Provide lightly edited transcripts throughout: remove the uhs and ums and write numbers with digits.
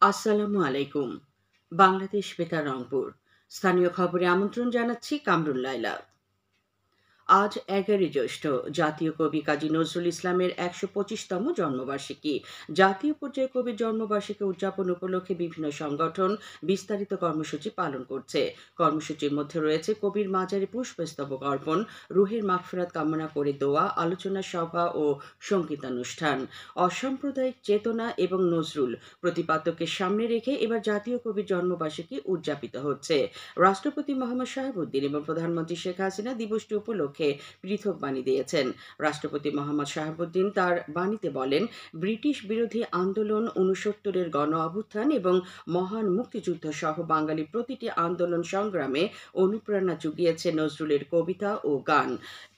আসসালামু আলাইকুম। বাংলাদেশ বেতার রংপুর। স্থানীয় খবরে আমন্ত্রণ জানাচ্ছি কামরুল লায়লা। আজ ১১ই জ্যৈষ্ঠ জাতীয় কবি কাজী নজরুল ইসলামের ১২৫তম জন্মবার্ষিকী। জাতীয় পর্যায়ে কবির জন্মবার্ষিকী উদযাপন উপলক্ষে বিভিন্ন সংগঠন বিস্তারিত কর্মসূচি পালন করছে। কর্মসূচির মধ্যে রয়েছে কবির মাজারে পুষ্পস্তবক অর্পণ, রুহের মাগফিরাত কামনা করে দোয়া, আলোচনা সভা ও সঙ্গীতানুষ্ঠান। অসাম্প্রদায়িক চেতনা এবং নজরুল প্রতিপাদ্যকে সামনে রেখে এবার জাতীয় কবির জন্মবার্ষিকী উদযাপিত হচ্ছে। রাষ্ট্রপতি মোহাম্মদ শাহাবুদ্দিন এবং প্রধানমন্ত্রী শেখ হাসিনা দিবসটি উপলক্ষে পৃথক বাণী দিয়েছেন। রাষ্ট্রপতি মোহাম্মদ শাহাবুদ্দিন তার বাণীতে বলেন, ব্রিটিশ বিরোধী আন্দোলন, ৬৯-এর গণ অভ্যুত্থান এবং মহান মুক্তিযুদ্ধ সহ বাঙালি প্রতিটি আন্দোলন সংগ্রামে অনুপ্রেরণা জুগিয়েছে নজরুলের কবিতা ও গান।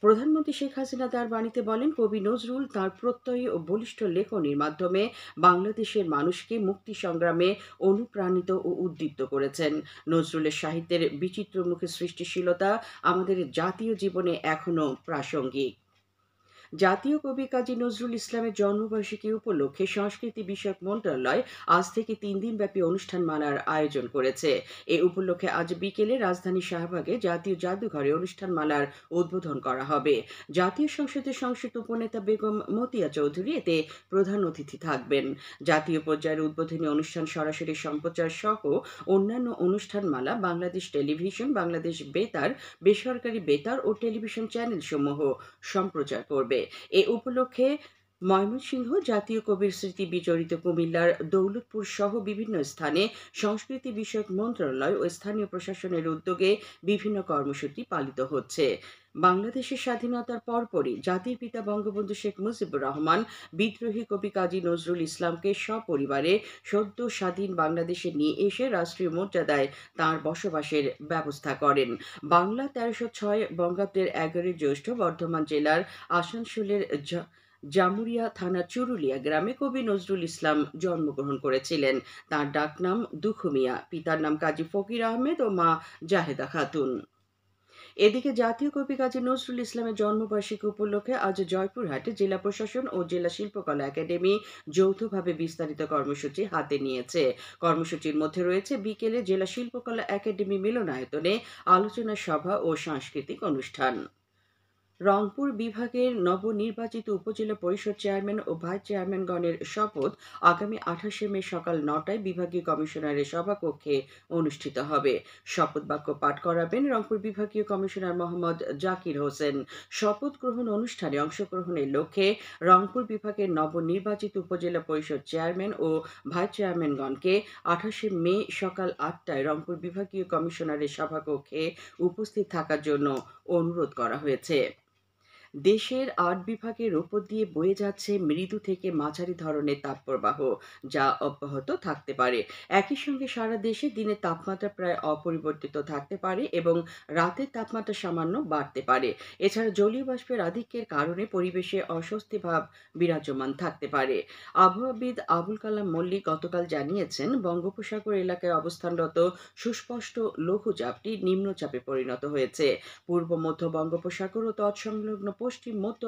প্রধানমন্ত্রী শেখ হাসিনা তার বাণীতে বলেন, কবি নজরুল তাঁর প্রত্যয়ী ও বলিষ্ঠ লেখনীর মাধ্যমে বাংলাদেশের মানুষকে মুক্তি সংগ্রামে অনুপ্রাণিত ও উদ্দীপ্ত করেছেন। নজরুলের সাহিত্যের বিচিত্রমুখী সৃষ্টিশীলতা আমাদের জাতীয় জীবনে এখনো প্রাসঙ্গিক। জাতীয় কবি কাজী নজরুল ইসলামের জন্মবার্ষিকী উপলক্ষে সংস্কৃতি বিষয়ক মন্ত্রণালয় আজ থেকে ৩ দিনব্যাপী অনুষ্ঠানমালার আয়োজন করেছে। এ উপলক্ষে আজ বিকেলে রাজধানী শাহবাগে জাতীয় জাদুঘরে অনুষ্ঠানমালার উদ্বোধন করা হবে। জাতীয় সংসদের সংসদ উপনেতা বেগম মতিয়া চৌধুরী এতে প্রধান অতিথি থাকবেন। জাতীয় পর্যায়ের উদ্বোধনী অনুষ্ঠান সরাসরি সম্প্রচার সহ অন্যান্য অনুষ্ঠানমালা বাংলাদেশ টেলিভিশন, বাংলাদেশ বেতার, বেসরকারি বেতার ও টেলিভিশন চ্যানেলসমূহ সম্প্রচার করবে। এ উপলক্ষে ময়মনসিংহ জাতীয় কবির স্মৃতি বিজড়িত কুমিল্লার দৌলতপুর সহ বিভিন্ন স্থানে সংস্কৃতি বিষয়ক মন্ত্রণালয় ও স্থানীয় প্রশাসনের উদ্যোগে বিভিন্ন কর্মসূচি পালিত হচ্ছে। বাংলাদেশের স্বাধীনতার পরপরই জাতির পিতা বঙ্গবন্ধু শেখ মুজিবুর রহমান বিদ্রোহী কবি কাজী নজরুল ইসলামকে সপরিবারে সদ্য স্বাধীন বাংলাদেশে নিয়ে এসে রাষ্ট্রীয় মর্যাদায় তাঁর বসবাসের ব্যবস্থা করেন। বাংলা ১৩০৬ বঙ্গাব্দের ১১ই জ্যৈষ্ঠ বর্ধমান জেলার আসানসোলের জামুরিয়া থানার চুরুলিয়া গ্রামে কবি নজরুল ইসলাম জন্মগ্রহণ করেছিলেন। তাঁর ডাকনাম দুখু মিয়া, পিতার নাম কাজী ফকির আহমেদ ও মা জাহেদা খাতুন। এদিকে জাতীয় কবি কাজী নজরুল ইসলামের জন্মবার্ষিকী উপলক্ষে আজ জয়পুরহাটে জেলা প্রশাসন ও জেলা শিল্পকলা একাডেমি যৌথভাবে বিস্তারিত কর্মসূচি হাতে নিয়েছে। কর্মসূচির মধ্যে রয়েছে বিকেলে জেলা শিল্পকলা একাডেমি মিলনায়তনে আলোচনা সভা ও সাংস্কৃতিক অনুষ্ঠান। রংপুর বিভাগের নবনির্বাচিত উপজেলা পরিষদ চেয়ারম্যান ও ভাইস চেয়ারম্যানগণের শপথ আগামী ২৮শে মে সকাল ৯টায় বিভাগীয় কমিশনারের সভাকক্ষে অনুষ্ঠিত হবে। শপথ বাক্য পাঠ করাবেন রংপুর বিভাগীয় কমিশনার মোহাম্মদ জাকির হোসেন। শপথ গ্রহণ অনুষ্ঠানে অংশগ্রহণের লক্ষ্যে রংপুর বিভাগের নবনির্বাচিত উপজেলা পরিষদ চেয়ারম্যান ও ভাইস চেয়ারম্যানগণকে ২৮শে মে সকাল ৮টায় রংপুর বিভাগীয় কমিশনারের সভাকক্ষে উপস্থিত থাকার জন্য অনুরোধ করা হয়েছে। দেশের ৮ বিভাগের ওপর দিয়ে বয়ে যাচ্ছে মৃদু থেকে মাঝারি ধরনের তাপপ্রবাহ, যা অব্যাহত থাকতে পারে। একই সঙ্গে সারা দেশে দিনের তাপমাত্রা প্রায় অপরিবর্তিত থাকতে পারে এবং রাতের তাপমাত্রা সামান্য বাড়তে পারে। এছাড়া জলীয় বাষ্পের আধিক্যের কারণে পরিবেশে অস্বস্তি ভাব বিরাজমান থাকতে পারে। আবহাওয়াবিদ আবুল কালাম মল্লিক গতকাল জানিয়েছেন, বঙ্গোপসাগর এলাকায় অবস্থানরত সুস্পষ্ট লঘুচাপটি নিম্নচাপে পরিণত হয়েছে। পূর্ব মধ্য বঙ্গোপসাগর ও তৎসংলগ্ন পশ্চিম মধ্য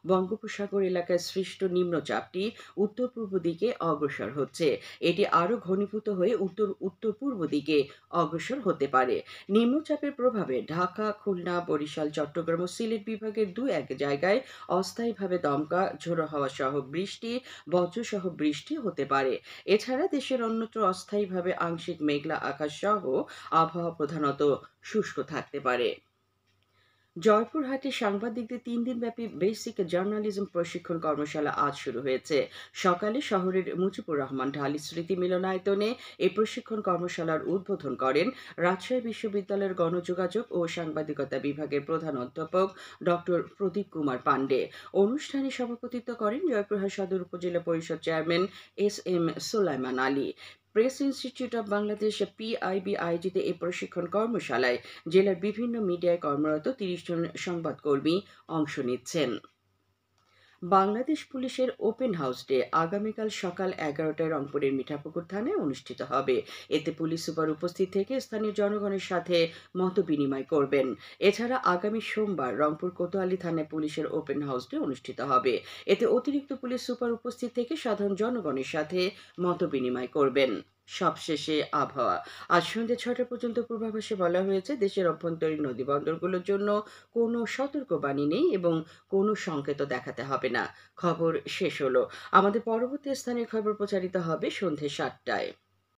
বঙ্গোপসাগর এলাকায় সৃষ্ট নিম্নচাপটি উত্তর পূর্ব দিকে অগ্রসর হচ্ছে। এটি আরও ঘনীভূত হয়ে উত্তর উত্তর পূর্ব দিকে অগ্রসর হতে পারে। নিম্নচাপের প্রভাবে ঢাকা, খুলনা, বরিশাল, চট্টগ্রাম ও সিলেট বিভাগের ২-১ জায়গায় অস্থায়ীভাবে দমকা ঝোড়ো হাওয়া সহ বৃষ্টি, বজ্রসহ বৃষ্টি হতে পারে। এছাড়া দেশের অন্যত্র অস্থায়ীভাবে আংশিক মেঘলা আকাশ সহ আবহাওয়া প্রধানত শুষ্ক থাকতে পারে। জয়পুরহাটে সাংবাদিকদের ৩ দিনব্যাপী বেসিক জার্নালিজম প্রশিক্ষণ কর্মশালা আজ শুরু হয়েছে। সকালে শহরের মুজিবুর রহমান ঢালী স্মৃতি মিলনায়তনে এই প্রশিক্ষণ কর্মশালার উদ্বোধন করেন রাজশাহী বিশ্ববিদ্যালয়ের গণযোগাযোগ ও সাংবাদিকতা বিভাগের প্রধান অধ্যাপক ডক্টর প্রদীপ কুমার পাণ্ডে। অনুষ্ঠানে সভাপতিত্ব করেন জয়পুরহাট সদর উপজেলা পরিষদ chairman SM. Sulaiman Ali. Press institute of Bangladesh PIB আয়োজিত এই প্রশিক্ষণ কর্মশালায় জেলার বিভিন্ন মিডিয়ায় কর্মরত ৩০ জন সংবাদকর্মী অংশ নিচ্ছেন। বাংলাদেশ পুলিশের ওপেন হাউস ডে আগামীকাল সকাল ১১টায় রংপুরের মিঠাপুকুর থানায় অনুষ্ঠিত হবে। এতে পুলিশ সুপার উপস্থিত থেকে স্থানীয় জনগণের সাথে মতবিনিময় করবেন। এছাড়া আগামী সোমবার রংপুর কোতোয়ালি থানায় পুলিশের ওপেন হাউস ডে অনুষ্ঠিত হবে। এতে অতিরিক্ত পুলিশ সুপার উপস্থিত থেকে সাধারণ জনগণের সাথে মতবিনিময় করবেন। সবশেষে আবহাওয়া। আজ সন্ধ্যে ৬টা পর্যন্ত পূর্বাভাসে বলা হয়েছে দেশের অভ্যন্তরীণ নদীবন্দরগুলোর জন্য কোনো সতর্কবাণী নেই এবং কোনো সংকেতও দেখাতে হবে না। খবর শেষ হলো। আমাদের পরবর্তী স্থানীয় খবর প্রচারিত হবে সন্ধ্যে ৭টায়।